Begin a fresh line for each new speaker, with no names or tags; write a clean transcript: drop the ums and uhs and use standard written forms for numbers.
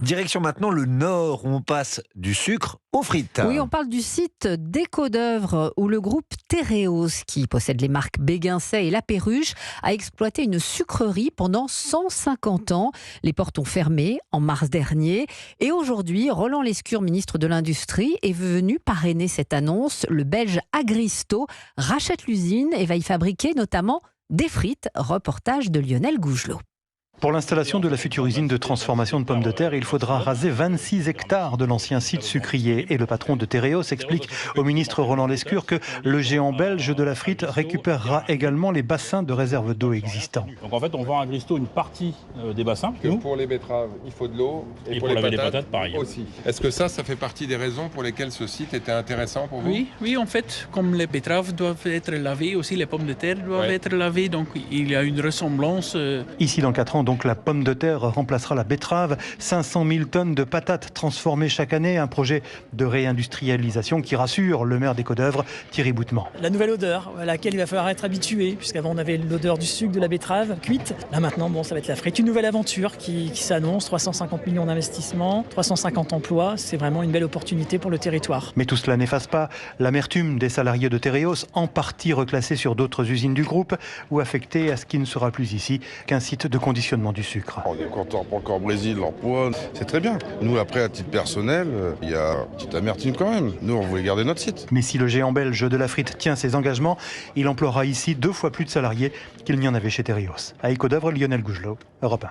Direction maintenant le Nord, où on passe du sucre aux frites.
Oui, on parle du site d'Éco-d'œuvre où le groupe Tereos, qui possède les marques Béguincet et La Perruche, a exploité une sucrerie pendant 150 ans. Les portes ont fermé en mars dernier. Et aujourd'hui, Roland Lescure, ministre de l'Industrie, est venu parrainer cette annonce. Le Belge Agristo rachète l'usine et va y fabriquer notamment des frites. Reportage de Lionel Gougelot.
Pour l'installation de la future usine de transformation de pommes de terre, il faudra raser 26 hectares de l'ancien site sucrier. Et le patron de Tereos explique au ministre Roland Lescure que le géant belge de la frite récupérera également les bassins de réserve d'eau existants.
Donc en fait, on vend à Agristo une partie des bassins.
Pour les betteraves, il faut de l'eau. Et pour
laver les patates, pareil.
Aussi. Est-ce que ça fait partie des raisons pour lesquelles ce site était intéressant pour vous?
Oui, en fait, comme les betteraves doivent être lavées, aussi les pommes de terre doivent être lavées. Donc il y a une ressemblance.
Ici, dans 4 ans, donc la pomme de terre remplacera la betterave. 500 000 tonnes de patates transformées chaque année. Un projet de réindustrialisation qui rassure le maire d'Éco-d'œuvre, Thierry Boutemans.
La nouvelle odeur à laquelle il va falloir être habitué, puisqu'avant on avait l'odeur du sucre de la betterave cuite. Là maintenant, ça va être la frite. Une nouvelle aventure qui s'annonce, 350 millions d'investissements, 350 emplois. C'est vraiment une belle opportunité pour le territoire.
Mais tout cela n'efface pas l'amertume des salariés de Tereos, en partie reclassés sur d'autres usines du groupe ou affectés à ce qui ne sera plus ici qu'un site de conditionnement du sucre.
On est content pour encore Brésil, l'emploi, c'est très bien. Nous, après, à titre personnel, il y a une petite amertume quand même. Nous, on voulait garder notre site.
Mais si le géant belge de la frite tient ses engagements, il emploiera ici 2 fois plus de salariés qu'il n'y en avait chez Tereos. À Éco-d'œuvre, Lionel Gougelot, Europe 1.